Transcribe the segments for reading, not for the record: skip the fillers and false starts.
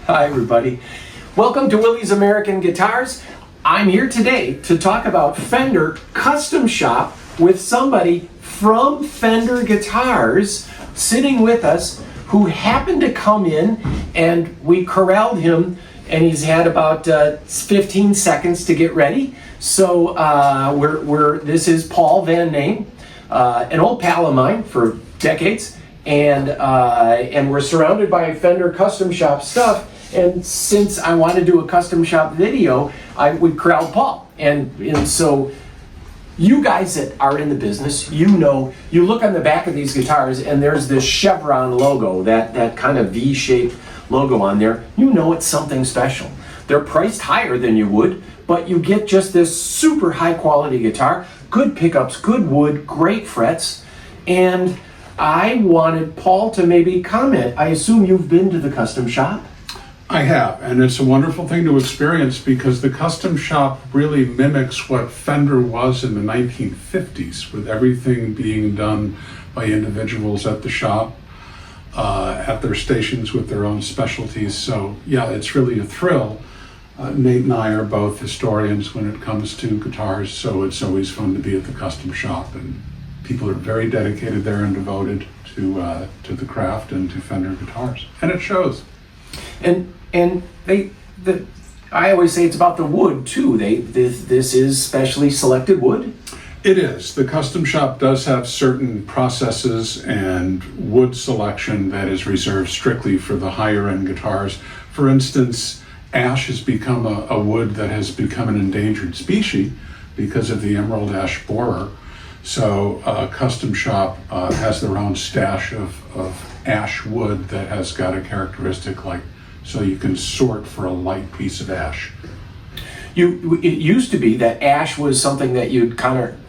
Hi everybody. Welcome to Willie's American Guitars. I'm here today to talk about Fender Custom Shop with somebody from Fender Guitars sitting with us who happened to come in, and we corralled him, and he's had about 15 seconds to get ready. So this is Paul Van Name, an old pal of mine for decades, and we're surrounded by Fender Custom Shop stuff. And since I want to do a custom shop video, we corralled Paul. And so you guys that are in the business, you know, you look on the back of these guitars and there's this chevron logo, that kind of V-shaped logo on there. You know it's something special. They're priced higher than you would, but you get just this super high quality guitar, good pickups, good wood, great frets. And I wanted Paul to maybe comment. I assume you've been to the custom shop? I have, and it's a wonderful thing to experience because the custom shop really mimics what Fender was in the 1950s, with everything being done by individuals at the shop, at their stations with their own specialties. So yeah, it's really a thrill. Nate and I are both historians when it comes to guitars, so it's always fun to be at the custom shop, and people are very dedicated there and devoted to the craft and to Fender guitars, and it shows. And I always say it's about the wood too. This is specially selected wood. It is. The custom shop does have certain processes and wood selection that is reserved strictly for the higher end guitars. For instance, ash has become a wood that has become an endangered species because of the emerald ash borer. So custom shop has their own stash of ash wood that has got a characteristic like, so you can sort for a light piece of ash. It used to be that ash was something that you'd kind of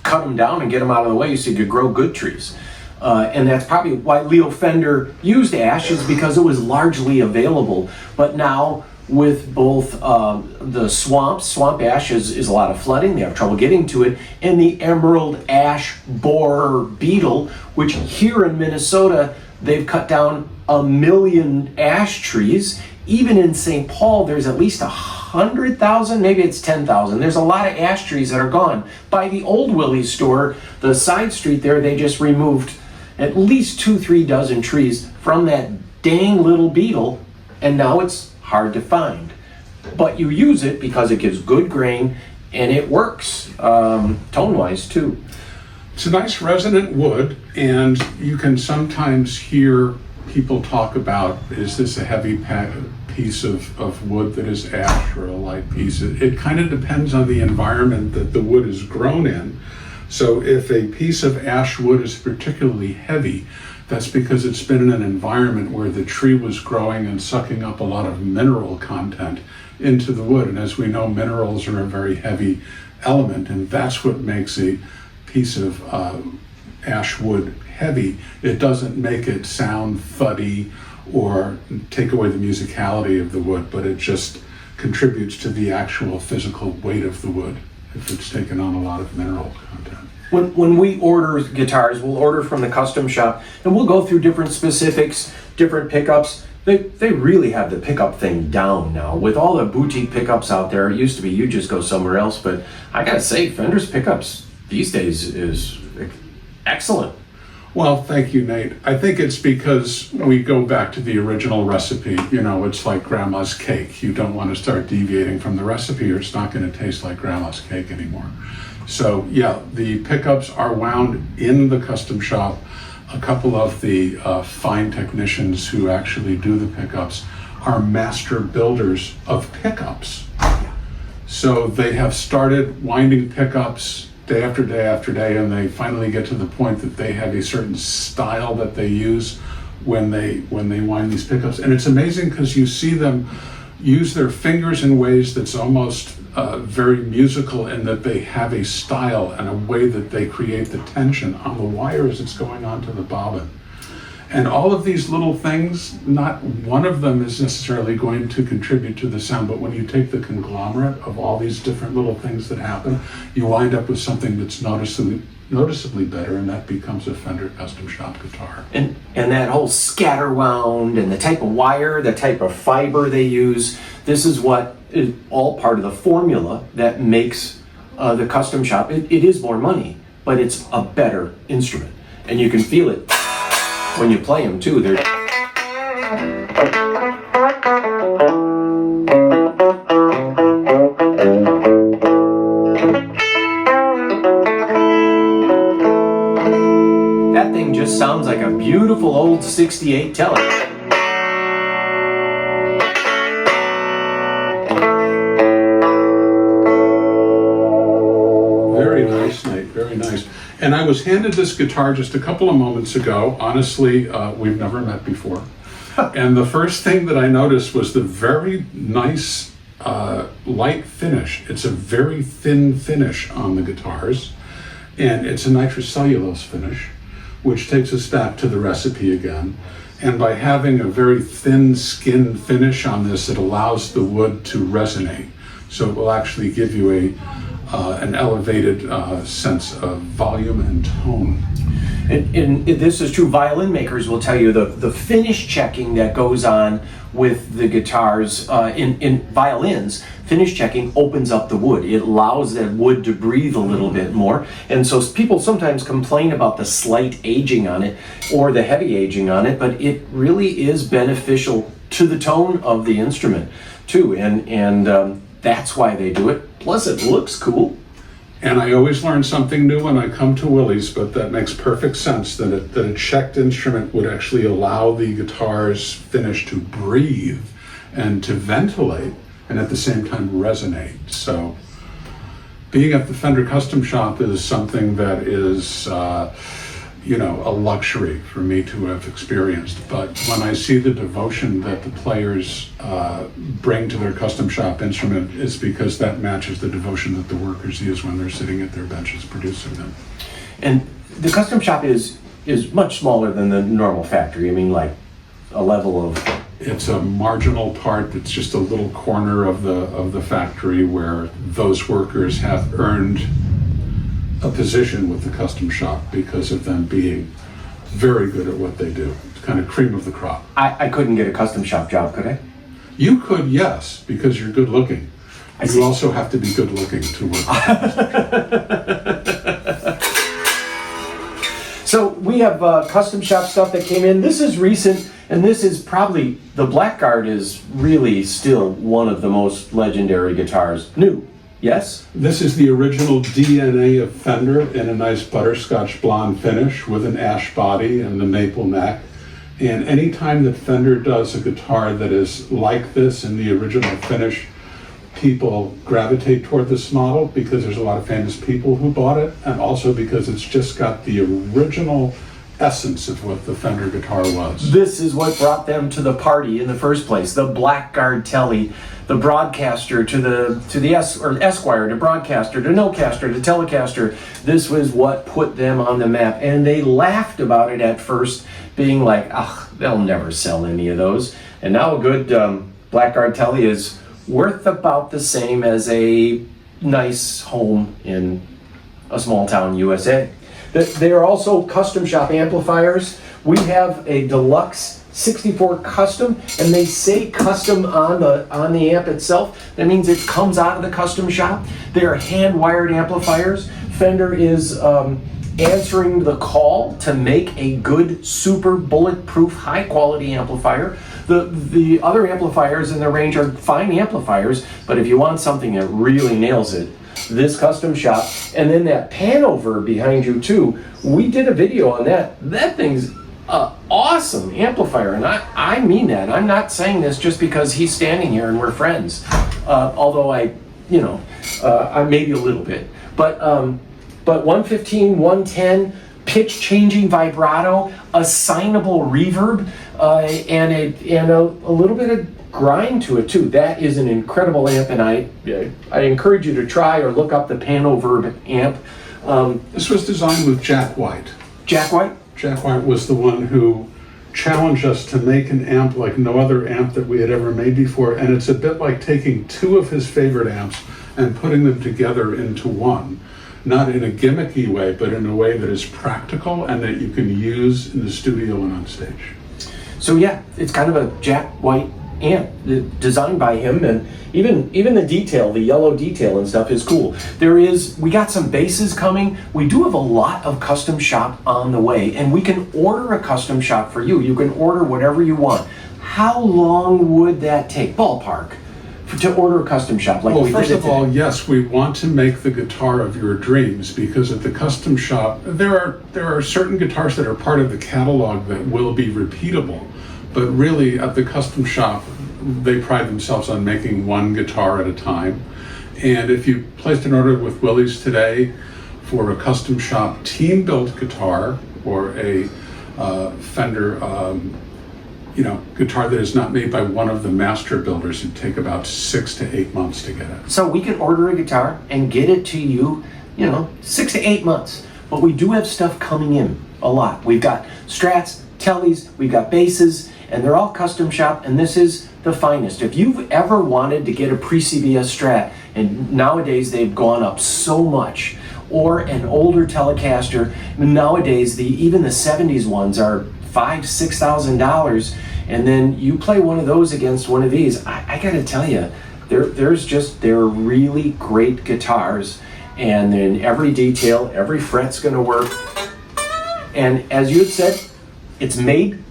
cut them down and get them out of the way so you could grow good trees. And that's probably why Leo Fender used ash, is because it was largely available. But now with both the swamp ash is a lot of flooding, they have trouble getting to it, and the emerald ash borer beetle, which here in Minnesota, they've cut down 1 million ash trees. Even in St. Paul, there's at least 100,000, maybe it's 10,000. There's a lot of ash trees that are gone. By the old Willie store, the side street there, they just removed at least 2-3 dozen trees from that dang little beetle, and now it's hard to find. But you use it because it gives good grain and it works tone-wise too. It's a nice resonant wood, and you can sometimes hear people talk about, is this a heavy piece of wood that is ash or a light piece? It kind of depends on the environment that the wood is grown in. So if a piece of ash wood is particularly heavy, that's because it's been in an environment where the tree was growing and sucking up a lot of mineral content into the wood. And as we know, minerals are a very heavy element, and that's what makes a piece of ash wood heavy. It doesn't make it sound thuddy or take away the musicality of the wood, but it just contributes to the actual physical weight of the wood if it's taken on a lot of mineral content. When we order guitars, we'll order from the custom shop, and we'll go through different specifics, different pickups. They really have the pickup thing down now. With all the boutique pickups out there, it used to be you just go somewhere else, but I gotta say, Fender's pickups these days is excellent. Well, thank you, Nate. I think it's because we go back to the original recipe. You know, it's like grandma's cake. You don't want to start deviating from the recipe, or it's not going to taste like grandma's cake anymore. So yeah, the pickups are wound in the custom shop. A couple of the fine technicians who actually do the pickups are master builders of pickups. So they have started winding pickups day after day after day, and they finally get to the point that they have a certain style that they use when they wind these pickups. And it's amazing because you see them use their fingers in ways that's almost very musical, in that they have a style and a way that they create the tension on the wires that's going onto the bobbin. And all of these little things, not one of them is necessarily going to contribute to the sound, but when you take the conglomerate of all these different little things that happen, you wind up with something that's noticeably better, and that becomes a Fender Custom Shop guitar. And that whole scatter wound and the type of wire, the type of fiber they use, this is what is all part of the formula that makes the Custom Shop. It is more money, but it's a better instrument. And you can feel it when you play them too. That thing just sounds like a beautiful old 68 Tele. Very nice, Nate, very nice. And I was handed this guitar just a couple of moments ago. Honestly, we've never met before. And the first thing that I noticed was the very nice light finish. It's a very thin finish on the guitars, and it's a nitrocellulose finish, which takes us back to the recipe again. And by having a very thin skin finish on this, it allows the wood to resonate. So it will actually give you an elevated sense of volume and tone. And this is true. Violin makers will tell you the finish checking that goes on with the guitars in violins. Finish checking opens up the wood. It allows that wood to breathe a little bit more. And so people sometimes complain about the slight aging on it or the heavy aging on it, but it really is beneficial to the tone of the instrument too. And that's why they do it. Plus, it looks cool. And I always learn something new when I come to Willie's, but that makes perfect sense that a checked instrument would actually allow the guitar's finish to breathe and to ventilate and at the same time resonate. So being at the Fender Custom Shop is something that is a luxury for me to have experienced. But when I see the devotion that the players bring to their custom shop instrument, it's because that matches the devotion that the workers use when they're sitting at their benches producing them. And the custom shop is much smaller than the normal factory. I mean, like a level of... It's a marginal part. It's just a little corner of the factory where those workers have earned a position with the custom shop because of them being very good at what they do. It's kind of cream of the crop. I couldn't get a custom shop job, could I? You could, yes, because you're good looking. You also have to be good looking to work. So we have custom shop stuff that came in. This is recent, and this is probably, the Blackguard is really still one of the most legendary guitars. New. Yes? This is the original DNA of Fender in a nice butterscotch blonde finish with an ash body and the maple neck. And anytime that Fender does a guitar that is like this in the original finish, people gravitate toward this model because there's a lot of famous people who bought it, and also because it's just got the original essence of what the Fender guitar was. This is what brought them to the party in the first place. The Blackguard Telly, the broadcaster to the Esquire, to broadcaster, to Nocaster, to Telecaster. This was what put them on the map, and they laughed about it at first, being like, they'll never sell any of those. And now a good Blackguard Telly is worth about the same as a nice home in a small town USA. They are also custom shop amplifiers. We have a deluxe 64 custom, and they say custom on the amp itself. That means it comes out of the custom shop. They are hand-wired amplifiers. Fender is answering the call to make a good, super bulletproof, high-quality amplifier. The other amplifiers in the range are fine amplifiers, but if you want something that really nails it, this custom shop. And then that Panover behind you too, we did a video on that. That thing's awesome amplifier, and I mean that. I'm not saying this just because he's standing here and we're friends, although I maybe a litlittle bit, but 115, 110, pitch changing vibrato, assignable reverb, and a little bit of grind to it too. That is an incredible amp, and I encourage you to try or look up the Panover amp. This was designed with Jack White. Jack White? Jack White was the one who challenged us to make an amp like no other amp that we had ever made before, and it's a bit like taking two of his favorite amps and putting them together into one. not in a gimmicky way, but in a way that is practical and that you can use in the studio and on stage. So yeah, it's kind of a Jack White amp designed by him, and even the detail, the yellow detail and stuff is cool. We got some basses coming. We do have a lot of custom shop on the way, and we can order a custom shop for you. You can order whatever you want. How long would that take, ballpark, to order a custom shop? Like, well, first of all, yes, we want to make the guitar of your dreams, because at the custom shop, there are certain guitars that are part of the catalog that will be repeatable, but really at the custom shop, they pride themselves on making one guitar at a time. And if you placed an order with Willie's today for a custom shop team-built guitar, or a Fender guitar that is not made by one of the master builders, it'd take about 6 to 8 months to get it. So we can order a guitar and get it to you, 6 to 8 months. But we do have stuff coming in a lot. We've got Strats, Tellys, we've got basses, and they're all custom shop, and this is the finest. If you've ever wanted to get a pre-CBS Strat, and nowadays they've gone up so much, or an older Telecaster, nowadays even the 70s ones are $5,000–6,000, and then you play one of those against one of these, I gotta tell you, they're really great guitars, and in every detail, every fret's gonna work. And as you had said, it's made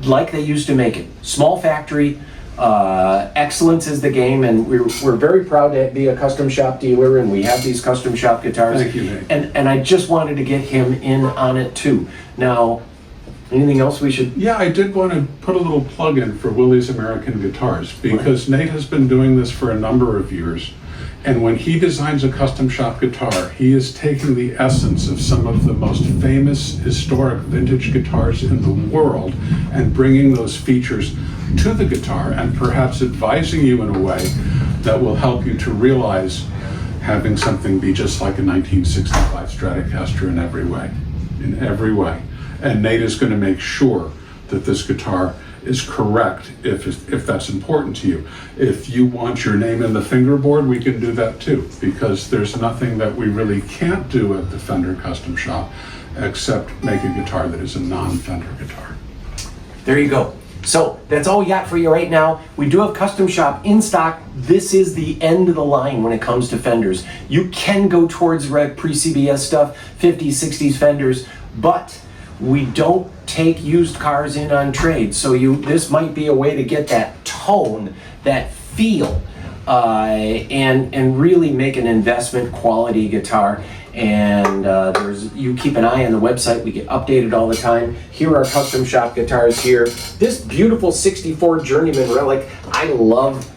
like they used to make it. Small factory, excellence is the game, and we're very proud to be a custom shop dealer, and we have these custom shop guitars. Thank you, Nate. And I just wanted to get him in on it too. Now, anything else we should? Yeah, I did want to put a little plug in for Willie's American Guitars, because Nate has been doing this for a number of years. And when he designs a custom shop guitar, he is taking the essence of some of the most famous historic vintage guitars in the world and bringing those features to the guitar, and perhaps advising you in a way that will help you to realize having something be just like a 1965 Stratocaster in every way. And Nate is going to make sure that this guitar is correct if that's important to you. If you want your name in the fingerboard, we can do that too, because there's nothing that we really can't do at the Fender Custom Shop except make a guitar that is a non-Fender guitar. There you go. So that's all we got for you right now. We do have custom shop in stock. This is the end of the line when it comes to Fenders. You can go towards pre-CBS stuff, 50s, 60s Fenders, but we don't take used cars in on trade. So this might be a way to get that tone, that feel, and really make an investment quality guitar. And you keep an eye on the website. We get updated all the time. Here are custom shop guitars here. This beautiful 64 Journeyman Relic. I love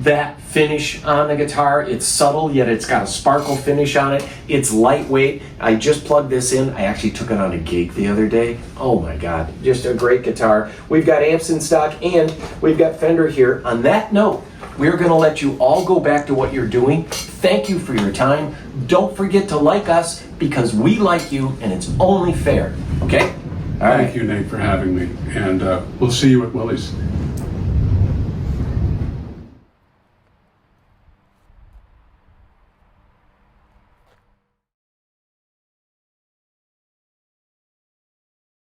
that finish on the guitar. It's subtle, yet it's got a sparkle finish on it. It's lightweight. I just plugged this in. I actually took it on a gig the other day. Oh my God, just a great guitar. We've got amps in stock, and we've got Fender here. On that note, we're gonna let you all go back to what you're doing. Thank you for your time. Don't forget to like us, because we like you, and it's only fair, okay? All right. Thank you, Nate, for having me, and we'll see you at Willie's.